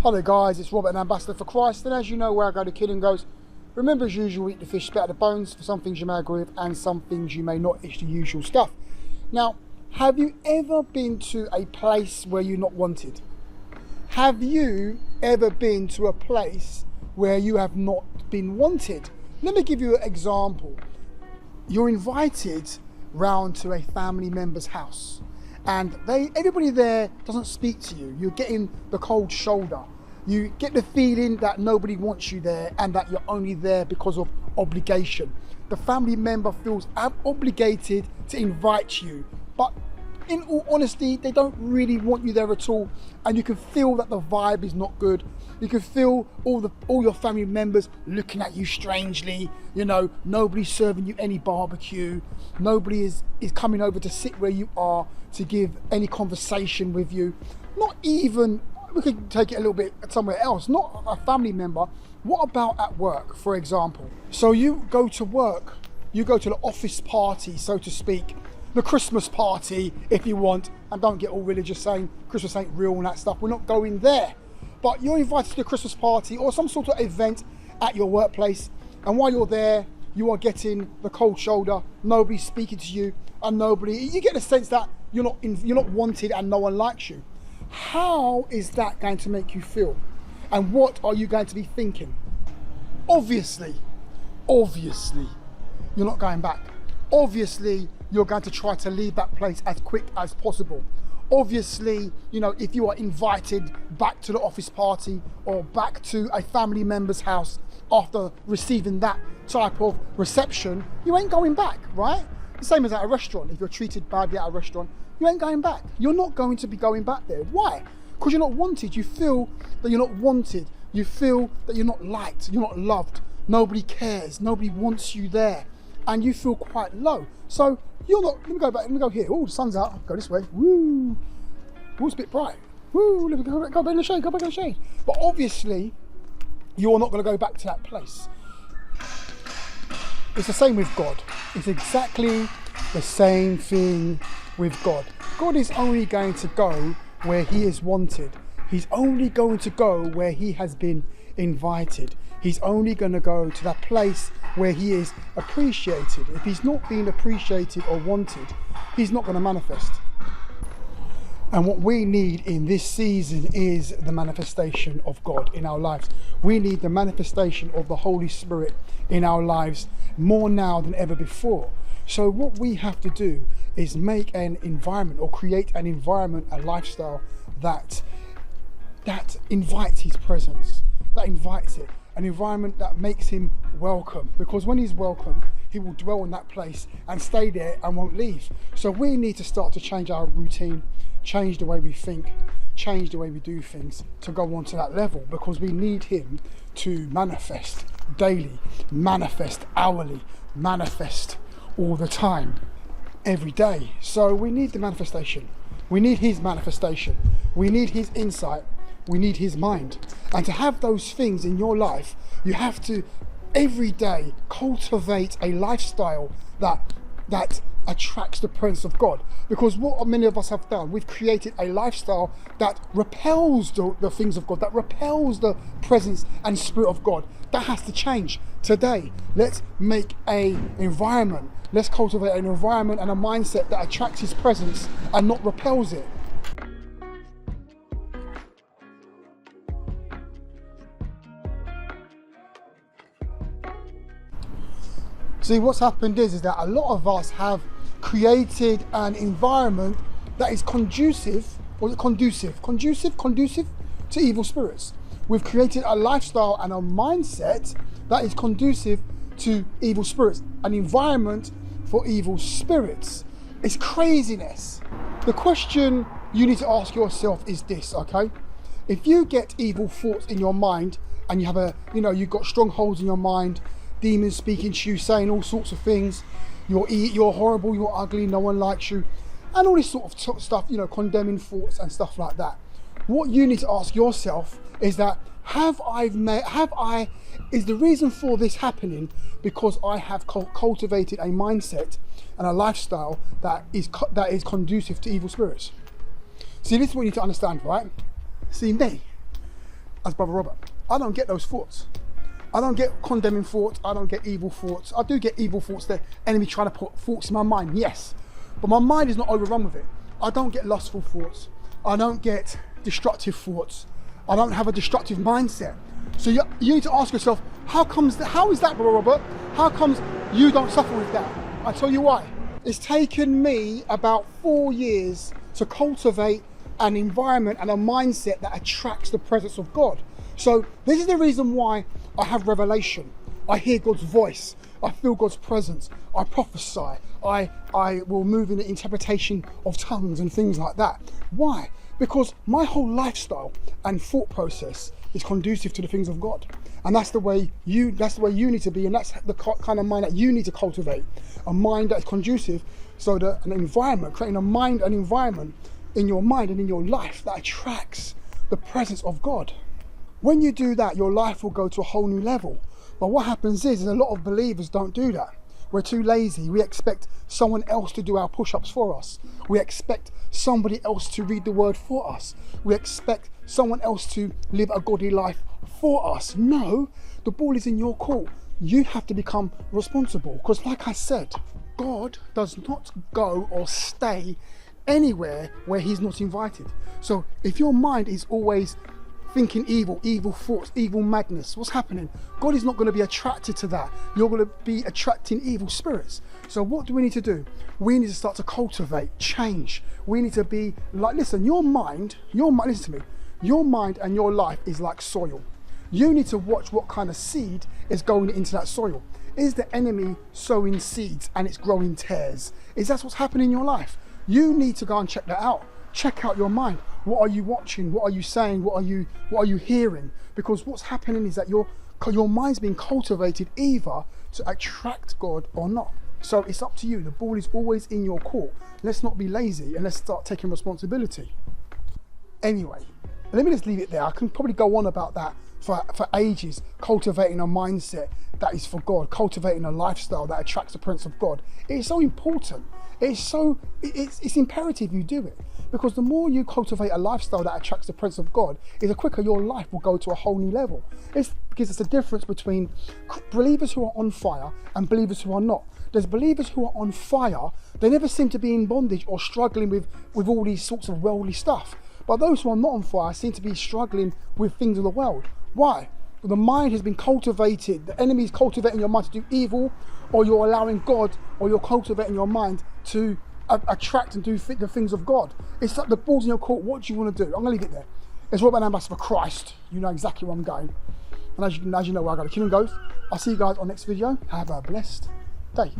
Hello guys, it's Robert, an ambassador for Christ, and as you know, where I go, the kid and goes, remember as usual, eat the fish, spit out the bones. For some things you may agree with and some things you may not. It's the usual stuff. Now, have you ever been to a place where you're not wanted? Have you ever been to a place where you have not been wanted? Let me give you an example. You're invited round to a family member's house, and everybody there doesn't speak to you. You're getting the cold shoulder. You get the feeling that nobody wants you there and that you're only there because of obligation. The family member feels obligated to invite you, but in all honesty, they don't really want you there at all, and you can feel that the vibe is not good. You can feel all your family members looking at you strangely. You know, nobody's serving you any barbecue. Nobody is coming over to sit where you are to give any conversation with you. Not even, we could take it a little bit somewhere else, not a family member. What about at work, for example? So you go to work, you go to the office party, so to speak, the Christmas party if you want, and don't get all religious saying Christmas ain't real and that stuff. We're not going there. But you're invited to the Christmas party or some sort of event at your workplace, and while you're there, you are getting the cold shoulder. Nobody's speaking to you, and you get the sense that you're not wanted and no one likes you. How is that going to make you feel? And what are you going to be thinking? Obviously, you're not going back. Obviously, you're going to try to leave that place as quick as possible. Obviously, you know, if you are invited back to the office party or back to a family member's house after receiving that type of reception, you ain't going back, right? The same as at a restaurant. If you're treated badly at a restaurant, you ain't going back. You're not going to be going back there. Why? Because you're not wanted. You feel that you're not wanted. You feel that you're not liked. You're not loved. Nobody cares. Nobody wants you there. And you feel quite low. So you're not, let me go back, let me go here. Oh, the sun's out, go this way. Woo, it's a bit bright. Woo, let me go back in the shade, go back in the shade. But obviously, you're not gonna go back to that place. It's the same with God. It's exactly the same thing with God. God is only going to go where he is wanted. He's only going to go where he has been invited. He's only going to go to that place where he is appreciated. If he's not being appreciated or wanted, he's not going to manifest. And what we need in this season is the manifestation of God in our lives. We need the manifestation of the Holy Spirit in our lives more now than ever before. So what we have to do is make an environment or create an environment, a lifestyle that invites his presence, that invites it. An environment that makes him welcome, because when he's welcome, he will dwell in that place and stay there and won't leave. So we need to start to change our routine, change the way we think, change the way we do things to go on to that level, because we need him to manifest daily, manifest hourly, manifest all the time, every day. So we need the manifestation. We need his manifestation. We need his insight. We need his mind. And to have those things in your life, you have to every day cultivate a lifestyle that attracts the presence of God. Because what many of us have done, we've created a lifestyle that repels the things of God, that repels the presence and spirit of God. That has to change today. Let's make an environment. Let's cultivate an environment and a mindset that attracts his presence and not repels it. See, what's happened is that a lot of us have created an environment that is conducive to evil spirits. We've created a lifestyle and a mindset that is conducive to evil spirits, an environment for evil spirits. It's craziness. The question you need to ask yourself is this, okay? If you get evil thoughts in your mind and you have you've got strongholds in your mind, demons speaking to you, saying all sorts of things, you're horrible, you're ugly, no one likes you, and all this sort of stuff, condemning thoughts and stuff like that. What you need to ask yourself is that, is the reason for this happening because I have cultivated a mindset and a lifestyle that is conducive to evil spirits? See, this is what you need to understand, right? See, me, as Brother Robert. I don't get those thoughts. I don't get condemning thoughts. I don't get evil thoughts. I do get evil thoughts. The enemy trying to put thoughts in my mind, yes. But my mind is not overrun with it. I don't get lustful thoughts. I don't get destructive thoughts. I don't have a destructive mindset. So you need to ask yourself, how is that, Brother Robert? How comes you don't suffer with that? I tell you why. It's taken me about 4 years to cultivate an environment and a mindset that attracts the presence of God. So this is the reason why I have revelation. I hear God's voice. I feel God's presence. I prophesy. I will move in the interpretation of tongues and things like that. Why? Because my whole lifestyle and thought process is conducive to the things of God. And that's the way you need to be, and that's the kind of mind that you need to cultivate. A mind that is conducive, so that an environment, creating an environment in your mind and in your life that attracts the presence of God. When you do that, your life will go to a whole new level. But what happens is a lot of believers don't do that. We're too lazy. We expect someone else to do our push-ups for us. We expect somebody else to read the word for us. We expect someone else to live a godly life for us. No, the ball is in your court. You have to become responsible. Because like I said, God does not go or stay anywhere where he's not invited. So if your mind is always thinking evil thoughts, evil madness, what's happening? God is not going to be attracted to that. You're going to be attracting evil spirits. So what do we need to do? We need to start to cultivate change. We need to be like, listen, your mind, listen to me, your mind and your life is like soil. You need to watch what kind of seed is going into that soil. Is the enemy sowing seeds and it's growing tares? Is that what's happening in your life? You need to go and check that out. Check out your mind. What are you watching? What are you saying? What are you hearing? Because what's happening is that your mind's being cultivated either to attract God or not. So it's up to you. The ball is always in your court. Let's not be lazy and let's start taking responsibility. Anyway, let me just leave it there. I can probably go on about that for ages, cultivating a mindset that is for God, cultivating a lifestyle that attracts the presence of God. It's so important. It's imperative you do it, because the more you cultivate a lifestyle that attracts the presence of God, the quicker your life will go to a whole new level. It's because it's a difference between believers who are on fire and believers who are not. There's believers who are on fire, they never seem to be in bondage or struggling with all these sorts of worldly stuff. But those who are not on fire seem to be struggling with things of the world. Why? The mind has been cultivated. The enemy is cultivating your mind to do evil, or you're allowing God, or you're cultivating your mind to attract and do the things of God. It's like the ball's in your court. What do you want to do? I'm going to leave it there. It's Robert, an ambassador for Christ. You know exactly where I'm going. And as you know where I go, the kingdom goes. I'll see you guys on next video. Have a blessed day.